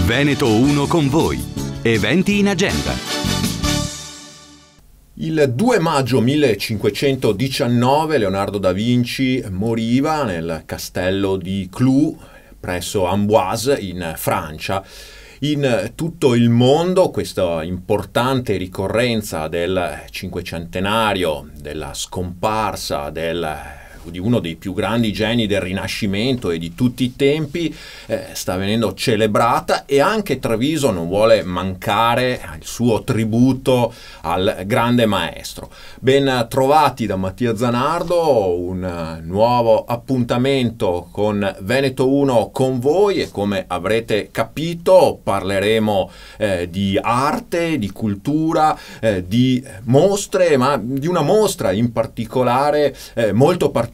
Veneto 1 con voi. Eventi in agenda. Il 2 maggio 1519 Leonardo da Vinci moriva nel castello di Clou presso Amboise in Francia. In tutto il mondo questa importante ricorrenza del cinquecentenario della scomparsa di uno dei più grandi geni del Rinascimento e di tutti i tempi sta venendo celebrata, e anche Treviso non vuole mancare il suo tributo al grande maestro. Ben trovati da Mattia Zanardo, un nuovo appuntamento con Veneto 1 con voi, e come avrete capito parleremo di arte, di cultura, di mostre, ma di una mostra in particolare molto particolare,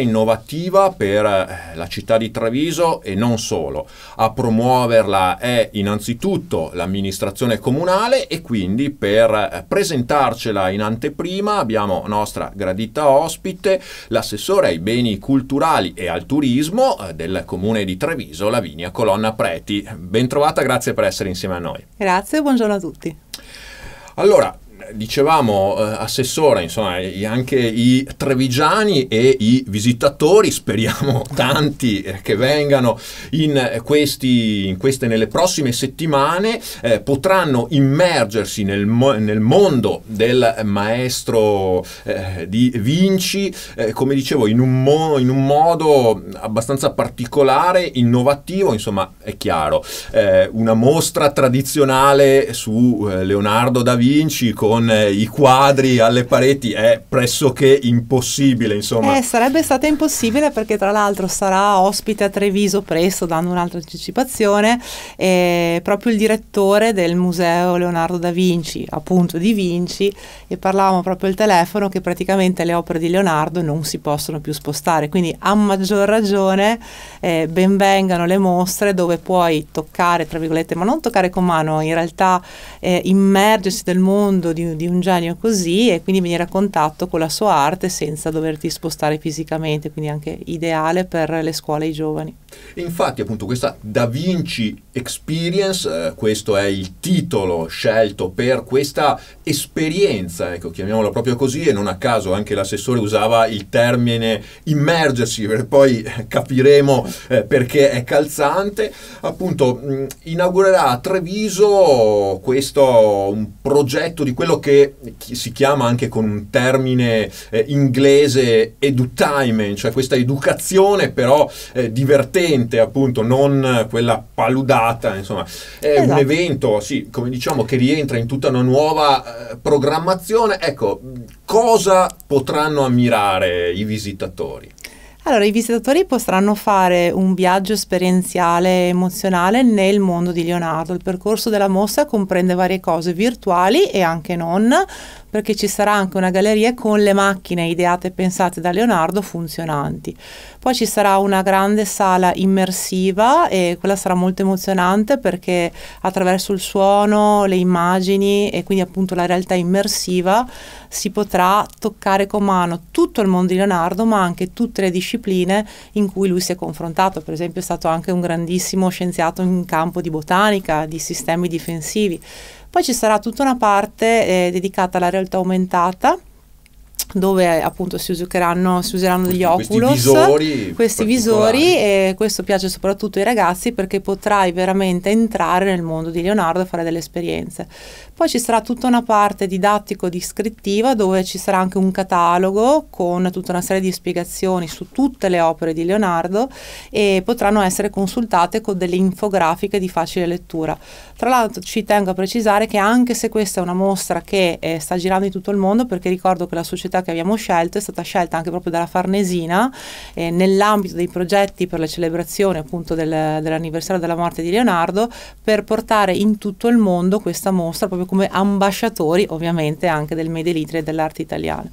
innovativa per la città di Treviso e non solo. A promuoverla è innanzitutto l'amministrazione comunale, e quindi per presentarcela in anteprima abbiamo nostra gradita ospite, l'assessore ai beni culturali e al turismo del comune di Treviso, Lavinia Colonna Preti. Ben trovata, grazie per essere insieme a noi. Grazie, buongiorno a tutti. Allora, dicevamo, assessore, insomma, anche i trevigiani e i visitatori, speriamo tanti che vengano nelle prossime settimane, potranno immergersi nel mondo del maestro di Vinci, come dicevo, in un modo abbastanza particolare, innovativo. Insomma, è chiaro, una mostra tradizionale su Leonardo da Vinci con i quadri alle pareti è pressoché impossibile, insomma. Sarebbe stata impossibile, perché tra l'altro sarà ospite a Treviso presto, dando un'altra anticipazione, proprio il direttore del museo Leonardo da Vinci, appunto di Vinci, e parlavamo proprio al telefono che praticamente le opere di Leonardo non si possono più spostare, quindi a maggior ragione ben vengano le mostre dove puoi toccare, tra virgolette, ma non toccare con mano, in realtà immergersi nel mondo di un genio così, e quindi venire a contatto con la sua arte senza doverti spostare fisicamente, quindi anche ideale per le scuole e i giovani. Infatti, appunto, questa Da Vinci Experience, questo è il titolo scelto per questa esperienza, ecco, chiamiamola proprio così, e non a caso anche l'assessore usava il termine immergersi, perché poi capiremo perché è calzante. Appunto, inaugurerà a Treviso un progetto di quello che si chiama, anche con un termine inglese, edutainment, cioè questa educazione però divertente, appunto, non quella paludata. Insomma, è un evento, sì, come diciamo, che rientra in tutta una nuova programmazione. Ecco, cosa potranno ammirare i visitatori? Allora, i visitatori potranno fare un viaggio esperienziale emozionale nel mondo di Leonardo. Il percorso della mostra comprende varie cose virtuali e anche non, perché ci sarà anche una galleria con le macchine ideate e pensate da Leonardo funzionanti. Poi ci sarà una grande sala immersiva, e quella sarà molto emozionante perché attraverso il suono, le immagini e quindi appunto la realtà immersiva si potrà toccare con mano tutto il mondo di Leonardo, ma anche tutte le discipline in cui lui si è confrontato. Per esempio è stato anche un grandissimo scienziato in campo di botanica, di sistemi difensivi. Poi ci sarà tutta una parte dedicata alla realtà aumentata, dove appunto si useranno degli Oculus, questi visori, e questo piace soprattutto ai ragazzi perché potrai veramente entrare nel mondo di Leonardo e fare delle esperienze. Poi ci sarà tutta una parte didattico-descrittiva, dove ci sarà anche un catalogo con tutta una serie di spiegazioni su tutte le opere di Leonardo, e potranno essere consultate con delle infografiche di facile lettura. Tra l'altro ci tengo a precisare che, anche se questa è una mostra che sta girando in tutto il mondo, perché ricordo che la società che abbiamo scelto è stata scelta anche proprio dalla Farnesina nell'ambito dei progetti per le celebrazioni appunto dell'anniversario della morte di Leonardo, per portare in tutto il mondo questa mostra proprio come ambasciatori, ovviamente, anche del Made in Italy e dell'arte italiana.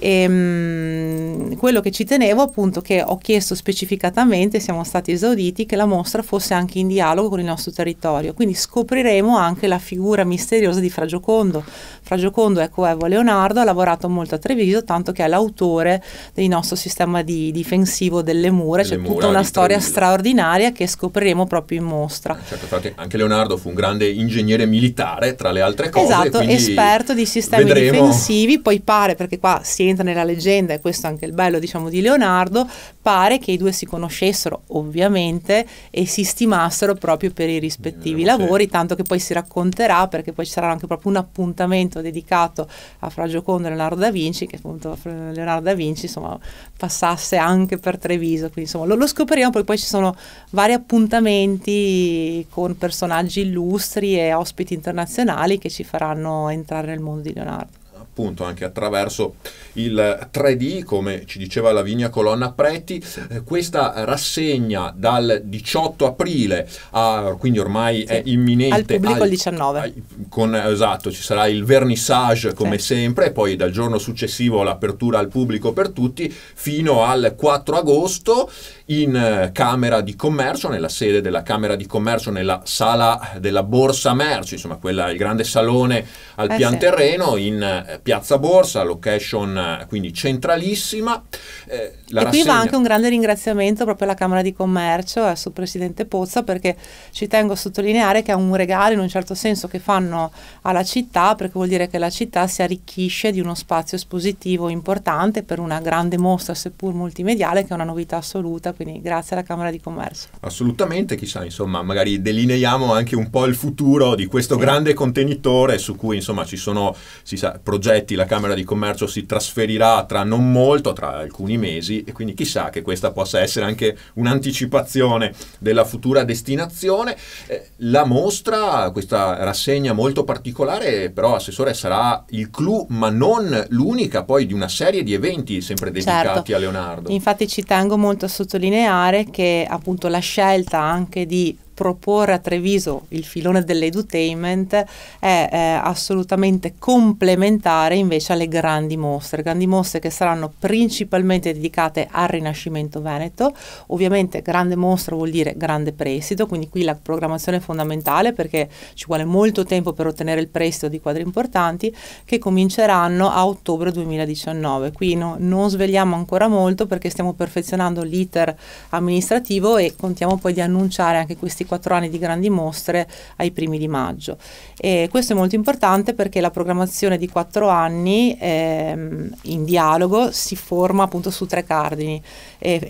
Quello che ci tenevo, appunto, che ho chiesto specificatamente, siamo stati esauditi, che la mostra fosse anche in dialogo con il nostro territorio, quindi scopriremo anche la figura misteriosa di Fra Giocondo. Fra Giocondo è coevo a Leonardo, ha lavorato molto a Treviso, tanto che è l'autore del nostro sistema difensivo delle mura, c'è tutta una storia straordinaria che scopriremo proprio in mostra. Certo, infatti anche Leonardo fu un grande ingegnere militare, tra le altre cose. Esatto, esperto di sistemi difensivi, poi pare, perché qua si entra nella leggenda, e questo è anche il bello, diciamo, di Leonardo, pare che i due si conoscessero ovviamente e si stimassero proprio per i rispettivi lavori, tanto che poi si racconterà, perché poi ci sarà anche proprio un appuntamento dedicato a Fra Giocondo e Leonardo da Vinci, che appunto Leonardo da Vinci, insomma, passasse anche per Treviso, quindi insomma lo scopriremo. Poi ci sono vari appuntamenti con personaggi illustri e ospiti internazionali che ci faranno entrare nel mondo di Leonardo. Appunto anche attraverso il 3D, come ci diceva Lavinia Colonna Preti. Questa rassegna dal 18 aprile quindi ormai è imminente, al pubblico il 19. Esatto, ci sarà il vernissage come sempre, e poi dal giorno successivo l'apertura al pubblico per tutti fino al 4 agosto in Camera di Commercio, nella sede della Camera di Commercio, nella sala della Borsa Merci, insomma il grande salone al pian terreno in Piazza Borsa, location quindi centralissima. Qui va anche un grande ringraziamento proprio alla Camera di Commercio e al suo presidente Pozza, perché ci tengo a sottolineare che è un regalo in un certo senso che fanno alla città, perché vuol dire che la città si arricchisce di uno spazio espositivo importante per una grande mostra seppur multimediale, che è una novità assoluta, quindi grazie alla Camera di Commercio. Assolutamente, chissà, insomma, magari delineiamo anche un po' il futuro di questo grande contenitore su cui insomma ci sono progetti. La Camera di Commercio si trasferirà tra non molto, tra alcuni mesi, e quindi chissà che questa possa essere anche un'anticipazione della futura destinazione. La mostra, questa rassegna molto particolare, però Assessore, sarà il clou, ma non l'unica, poi di una serie di eventi sempre dedicati a Leonardo. Infatti ci tengo molto a sottolineare che appunto la scelta anche di proporre a Treviso il filone dell'edutainment è assolutamente complementare invece alle grandi mostre che saranno principalmente dedicate al Rinascimento veneto. Ovviamente grande mostra vuol dire grande prestito, quindi qui la programmazione è fondamentale, perché ci vuole molto tempo per ottenere il prestito di quadri importanti, che cominceranno a ottobre 2019. Qui non svegliamo ancora molto, perché stiamo perfezionando l'iter amministrativo e contiamo poi di annunciare anche questi 4 anni di grandi mostre ai primi di maggio. E questo è molto importante perché la programmazione di 4 anni in dialogo si forma appunto su 3 cardini,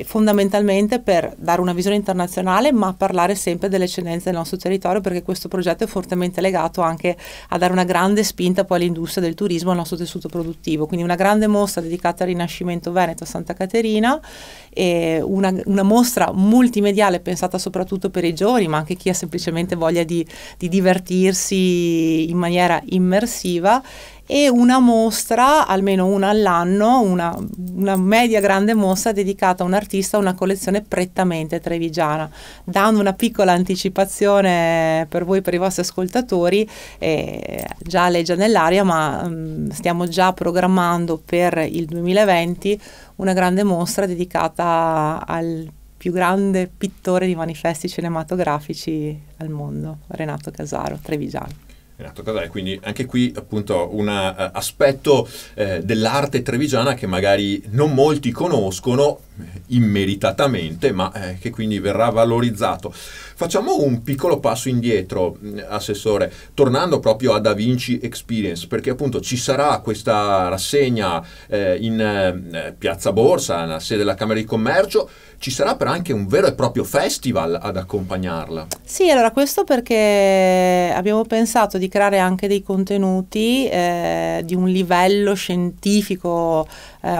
fondamentalmente per dare una visione internazionale, ma parlare sempre delle eccellenze del nostro territorio, perché questo progetto è fortemente legato anche a dare una grande spinta poi all'industria del turismo, al nostro tessuto produttivo. Quindi una grande mostra dedicata al Rinascimento veneto a Santa Caterina, e una mostra multimediale pensata soprattutto per i giovani, ma anche chi ha semplicemente voglia di divertirsi in maniera immersiva, e una mostra, almeno una all'anno, una media grande mostra dedicata a un artista, a una collezione prettamente trevigiana, dando una piccola anticipazione per voi, per i vostri ascoltatori, già legge nell'aria, ma stiamo già programmando per il 2020 una grande mostra dedicata al più grande pittore di manifesti cinematografici al mondo, Renato Casaro, trevigiano. Quindi anche qui appunto un aspetto dell'arte trevigiana che magari non molti conoscono immeritatamente, ma che quindi verrà valorizzato. Facciamo un piccolo passo indietro, Assessore, tornando proprio a Da Vinci Experience, perché appunto ci sarà questa rassegna in Piazza Borsa, nella sede della Camera di Commercio. Ci sarà però anche un vero e proprio festival ad accompagnarla. Sì, allora questo perché abbiamo pensato di creare anche dei contenuti di un livello scientifico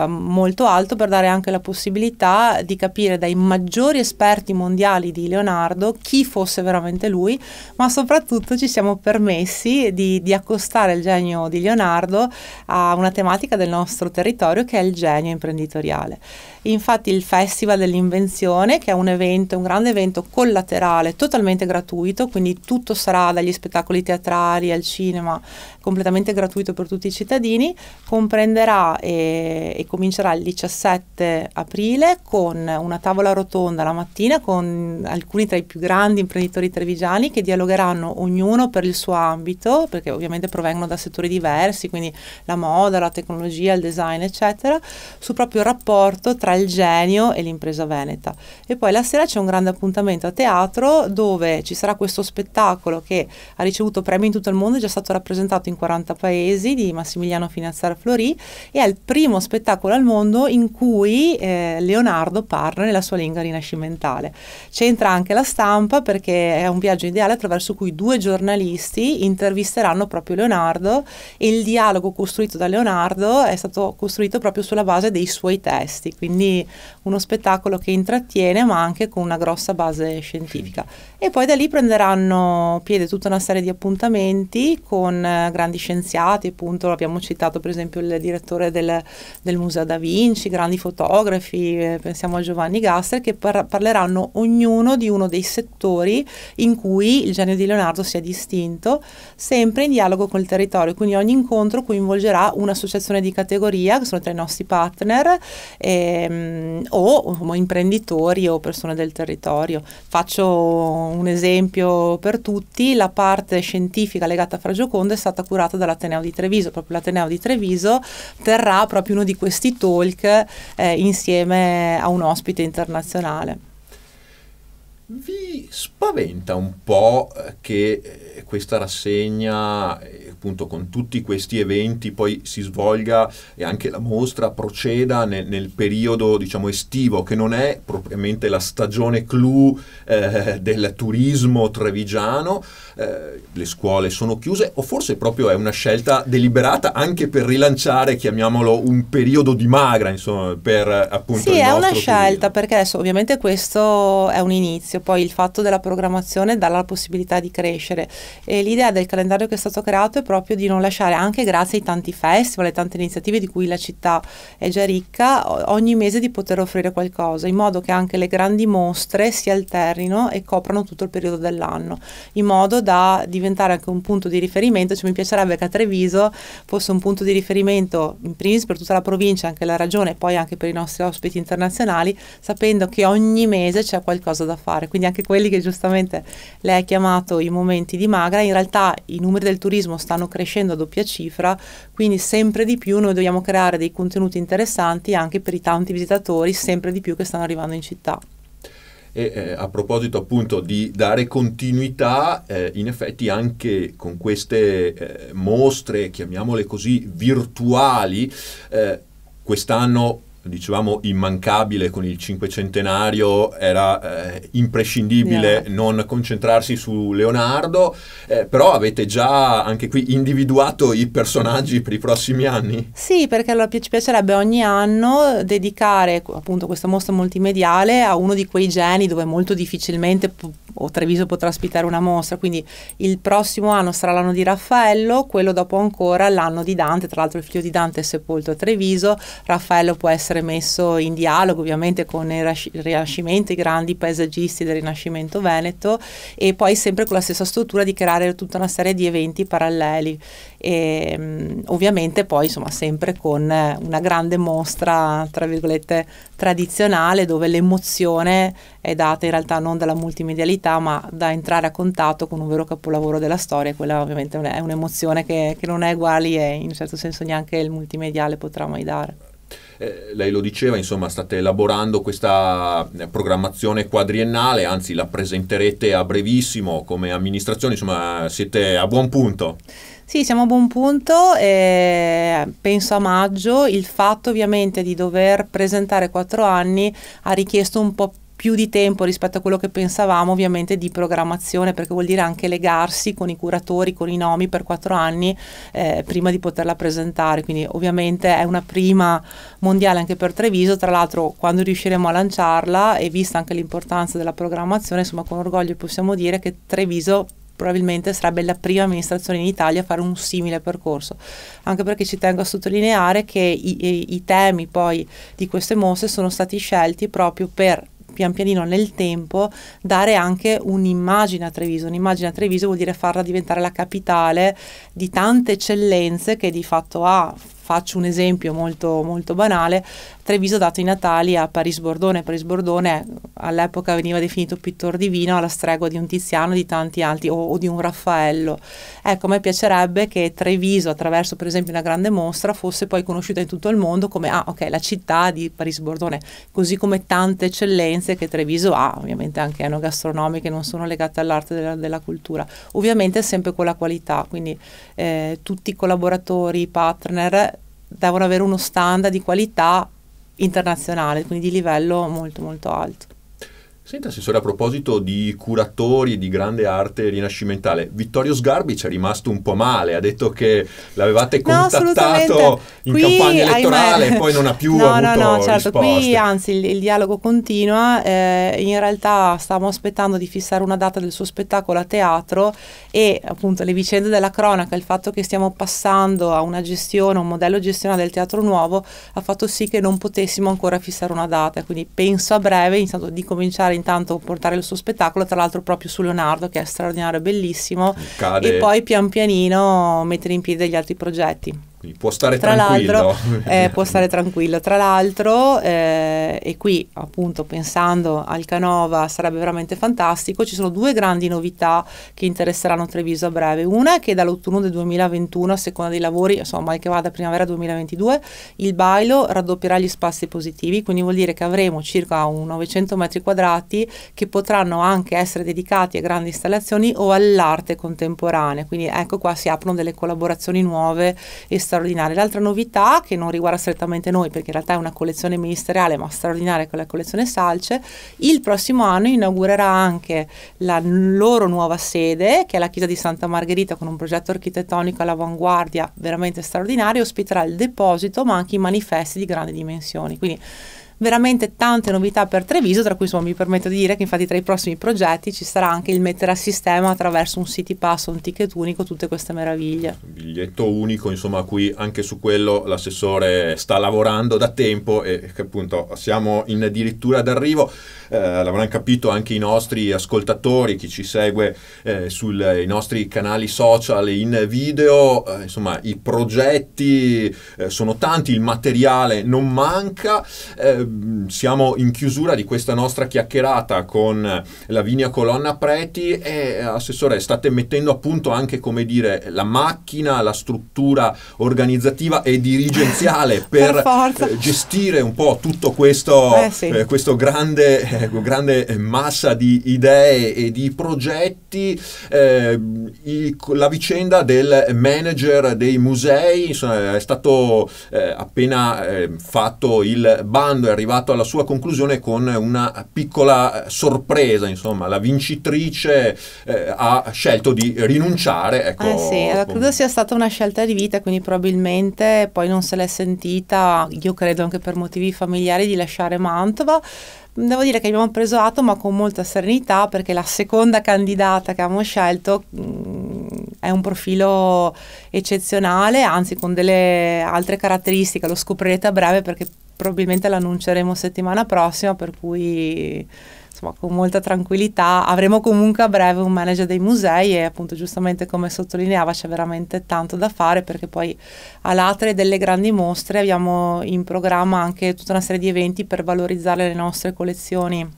molto alto, per dare anche la possibilità di capire dai maggiori esperti mondiali di Leonardo chi fosse veramente lui, ma soprattutto ci siamo permessi di accostare il genio di Leonardo a una tematica del nostro territorio, che è il genio imprenditoriale. Infatti il Festival dell'Invenzione, che è un evento, un grande evento collaterale, totalmente gratuito, quindi tutto sarà dagli spettacoli teatrali al cinema, completamente gratuito per tutti i cittadini, comprenderà e comincerà il 17 aprile con una tavola rotonda la mattina con alcuni tra i più grandi imprenditori trevigiani che dialogheranno ognuno per il suo ambito, perché ovviamente provengono da settori diversi, quindi la moda, la tecnologia, il design, eccetera, su proprio il rapporto tra il genio e l'impresa veneta. E poi la sera c'è un grande appuntamento a teatro dove ci sarà questo spettacolo che ha ricevuto premi in tutto il mondo, è già stato rappresentato in 40 paesi, di Massimiliano Finazzara Fleury, e è il primo spettacolo al mondo in cui Leonardo parla nella sua lingua rinascimentale. C'entra anche la stampa perché è un viaggio ideale attraverso cui 2 giornalisti intervisteranno proprio Leonardo, e il dialogo costruito da Leonardo è stato costruito proprio sulla base dei suoi testi, quindi uno spettacolo che intrattiene ma anche con una grossa base scientifica. E poi da lì prenderanno piede tutta una serie di appuntamenti con grandi scienziati, appunto abbiamo citato per esempio il direttore del Museo da Vinci, grandi fotografi, pensiamo a Giovanni Gaster, che parleranno ognuno di uno dei settori in cui il genio di Leonardo si è distinto, sempre in dialogo con il territorio, quindi ogni incontro coinvolgerà un'associazione di categoria, che sono tra i nostri partner, o imprenditori o persone del territorio. Faccio un esempio per tutti: la parte scientifica legata a Fra Gioconda è stata curata dall'Ateneo di Treviso, proprio l'Ateneo di Treviso terrà proprio uno di questi talk insieme a un ospite internazionale. Vi spaventa un po' che questa rassegna, appunto con tutti questi eventi, poi si svolga e anche la mostra proceda nel periodo, diciamo, estivo, che non è propriamente la stagione clou del turismo trevigiano? Le scuole sono chiuse, o forse proprio è una scelta deliberata anche per rilanciare, chiamiamolo, un periodo di magra, insomma, per appunto sì, il nostro è una scelta turismo? perché adesso ovviamente questo è un inizio, poi il fatto della programmazione dà la possibilità di crescere, e l'idea del calendario che è stato creato è proprio di non lasciare, anche grazie ai tanti festival e tante iniziative di cui la città è già ricca, ogni mese di poter offrire qualcosa, in modo che anche le grandi mostre si alternino e coprano tutto il periodo dell'anno, in modo da diventare anche un punto di riferimento. Cioè, mi piacerebbe che a Treviso fosse un punto di riferimento in primis per tutta la provincia, anche la regione, e poi anche per i nostri ospiti internazionali, sapendo che ogni mese c'è qualcosa da fare, quindi anche quelli che giustamente lei ha chiamato i momenti di magra, in realtà i numeri del turismo stanno crescendo a doppia cifra, quindi sempre di più noi dobbiamo creare dei contenuti interessanti anche per i tanti visitatori sempre di più che stanno arrivando in città. E a proposito appunto di dare continuità, in effetti anche con queste mostre, chiamiamole così, virtuali, quest'anno, dicevamo, immancabile con il cinquecentenario, era imprescindibile non concentrarsi su Leonardo, però avete già anche qui individuato i personaggi per i prossimi anni? Sì, perché allora ci piacerebbe ogni anno dedicare appunto questa mostra multimediale a uno di quei geni dove molto difficilmente Treviso potrà ospitare una mostra, quindi il prossimo anno sarà l'anno di Raffaello, quello dopo ancora l'anno di Dante, tra l'altro il figlio di Dante è sepolto a Treviso. Raffaello può essere messo in dialogo ovviamente con il Rinascimento, i grandi paesaggisti del Rinascimento veneto, e poi sempre con la stessa struttura di creare tutta una serie di eventi paralleli, e ovviamente poi insomma sempre con una grande mostra tra virgolette tradizionale, dove l'emozione è data in realtà non dalla multimedialità ma da entrare a contatto con un vero capolavoro della storia. Quella ovviamente è un'emozione che non è uguale e in un certo senso neanche il multimediale potrà mai dare. Lei lo diceva, insomma, state elaborando questa programmazione quadriennale, anzi la presenterete a brevissimo come amministrazione, insomma siete a buon punto. Sì, siamo a buon punto, penso a maggio. Il fatto ovviamente di dover presentare 4 anni ha richiesto un po' più di tempo rispetto a quello che pensavamo, ovviamente, di programmazione, perché vuol dire anche legarsi con i curatori, con i nomi per 4 anni prima di poterla presentare, quindi ovviamente è una prima mondiale anche per Treviso. Tra l'altro, quando riusciremo a lanciarla, e vista anche l'importanza della programmazione, insomma con orgoglio possiamo dire che Treviso probabilmente sarebbe la prima amministrazione in Italia a fare un simile percorso, anche perché ci tengo a sottolineare che i temi poi di queste mostre sono stati scelti proprio per pian pianino nel tempo dare anche un'immagine a Treviso. Un'immagine a Treviso vuol dire farla diventare la capitale di tante eccellenze che di fatto ha. Faccio un esempio molto, molto banale: Treviso ha dato i natali a Paris Bordone. Paris Bordone all'epoca veniva definito pittore divino, alla stregua di un Tiziano, di tanti altri, o di un Raffaello. Ecco, a me piacerebbe che Treviso, attraverso per esempio una grande mostra, fosse poi conosciuta in tutto il mondo come la città di Paris Bordone, così come tante eccellenze che Treviso ha, ovviamente anche enogastronomiche, non sono legate all'arte della cultura, ovviamente sempre con la qualità, quindi tutti i collaboratori, i partner devono avere uno standard di qualità internazionale, quindi di livello molto molto alto. Senta, Assessore, a proposito di curatori di grande arte rinascimentale, Vittorio Sgarbi ci è rimasto un po' male, ha detto che l'avevate contattato in campagna elettorale e poi non ha più avuto certo, risposte. Qui anzi il dialogo continua, in realtà stavamo aspettando di fissare una data del suo spettacolo a teatro e appunto le vicende della cronaca, il fatto che stiamo passando a una gestione, un modello gestionale del teatro nuovo ha fatto sì che non potessimo ancora fissare una data, quindi penso a breve di cominciare intanto portare il suo spettacolo, tra l'altro proprio su Leonardo, che è straordinario, bellissimo, e poi pian pianino mettere in piedi degli altri progetti. Quindi può stare tranquillo. Può stare tranquillo. Tra l'altro, e qui appunto pensando al Canova sarebbe veramente fantastico, ci sono due grandi novità che interesseranno Treviso a breve. Una è che dall'autunno del 2021, a seconda dei lavori, insomma mal che vada primavera 2022, il Bailo raddoppierà gli spazi positivi, quindi vuol dire che avremo circa 900 metri quadrati che potranno anche essere dedicati a grandi installazioni o all'arte contemporanea, quindi ecco qua si aprono delle collaborazioni nuove e straordinarie. L'altra novità, che non riguarda strettamente noi perché in realtà è una collezione ministeriale ma straordinaria, con la collezione Salce, il prossimo anno inaugurerà anche la loro nuova sede, che è la chiesa di Santa Margherita, con un progetto architettonico all'avanguardia veramente straordinario, ospiterà il deposito ma anche i manifesti di grandi dimensioni, quindi veramente tante novità per Treviso, tra cui mi permetto di dire che infatti tra i prossimi progetti ci sarà anche il mettere a sistema attraverso un City Pass o un ticket unico tutte queste meraviglie. Biglietto unico, insomma, qui anche su quello l'assessore sta lavorando da tempo e che appunto siamo in addirittura d'arrivo. L'avranno capito anche i nostri ascoltatori, chi ci segue sui nostri canali social in video, insomma i progetti sono tanti, il materiale non manca. Siamo in chiusura di questa nostra chiacchierata con Lavinia Colonna Preti e Assessore, state mettendo a punto anche, come dire, la macchina, la struttura organizzativa e dirigenziale per gestire un po' tutto questo, questo grande massa di idee e di progetti. La vicenda del manager dei musei, insomma, è stato appena fatto il bando, è arrivato alla sua conclusione con una piccola sorpresa, insomma la vincitrice ha scelto di rinunciare. Ecco, credo sia stata una scelta di vita, quindi probabilmente poi non se l'è sentita, io credo anche per motivi familiari, di lasciare Mantova. Devo dire che abbiamo preso atto, ma con molta serenità, perché la seconda candidata che abbiamo scelto è un profilo eccezionale, anzi con delle altre caratteristiche, lo scoprirete a breve perché probabilmente l'annunceremo settimana prossima, per cui insomma con molta tranquillità avremo comunque a breve un manager dei musei e appunto giustamente come sottolineava c'è veramente tanto da fare, perché poi all'atre delle grandi mostre abbiamo in programma anche tutta una serie di eventi per valorizzare le nostre collezioni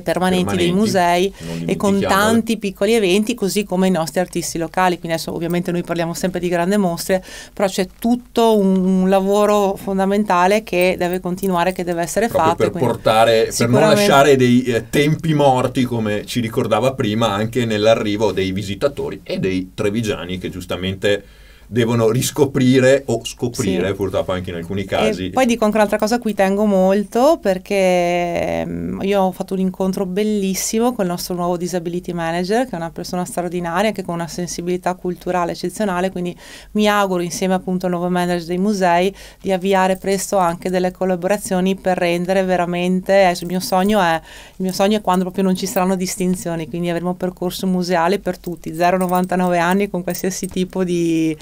permanenti dei musei e con tanti piccoli eventi, così come i nostri artisti locali. Quindi adesso ovviamente noi parliamo sempre di grandi mostre, però c'è tutto un lavoro fondamentale che deve continuare, che deve essere fatto per portare, per non lasciare dei tempi morti, come ci ricordava prima, anche nell'arrivo dei visitatori e dei trevigiani che giustamente devono riscoprire o scoprire, Sì. purtroppo anche in alcuni casi. E poi dico anche un'altra cosa a cui tengo molto, perché io ho fatto un incontro bellissimo con il nostro nuovo disability manager, che è una persona straordinaria, che con una sensibilità culturale eccezionale, quindi mi auguro insieme appunto al nuovo manager dei musei di avviare presto anche delle collaborazioni per rendere veramente, il mio sogno è quando proprio non ci saranno distinzioni, quindi avremo un percorso museale per tutti, 0-99 anni con qualsiasi tipo di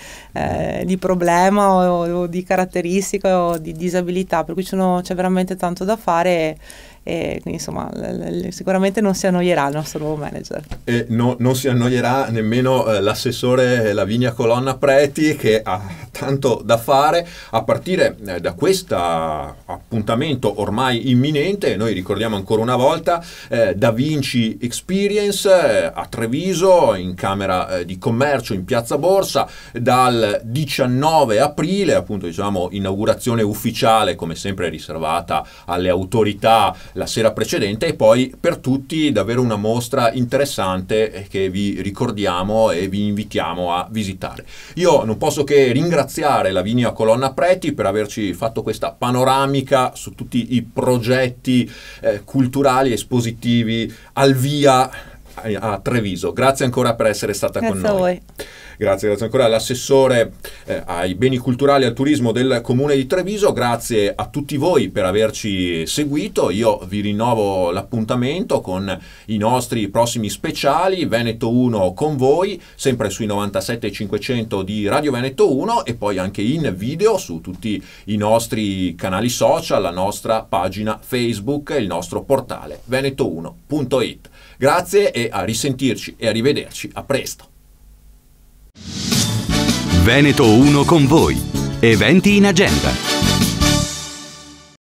problema o di caratteristica o di disabilità, per cui c'è veramente tanto da fare e quindi insomma sicuramente non si annoierà il nostro nuovo manager. E non si annoierà nemmeno l'assessore Lavinia Colonna Preti, che ha tanto da fare a partire da questo appuntamento ormai imminente. Noi ricordiamo ancora una volta Da Vinci Experience a Treviso, in Camera di Commercio in Piazza Borsa, dal 19 aprile, appunto diciamo inaugurazione ufficiale come sempre riservata alle autorità la sera precedente, e poi per tutti davvero una mostra interessante che vi ricordiamo e vi invitiamo a visitare. Io non posso che ringraziare Lavinia Colonna Preti per averci fatto questa panoramica su tutti i progetti culturali, espositivi al via a Treviso. Grazie ancora per essere stata con noi. Grazie a voi. Grazie ancora all'assessore ai beni culturali e al turismo del Comune di Treviso, grazie a tutti voi per averci seguito. Io vi rinnovo l'appuntamento con i nostri prossimi speciali, Veneto 1 con voi, sempre sui 97.500 di Radio Veneto 1 e poi anche in video su tutti i nostri canali social, la nostra pagina Facebook e il nostro portale veneto1.it. Grazie e a risentirci e a rivederci, a presto. Veneto 1 con voi. Eventi in agenda.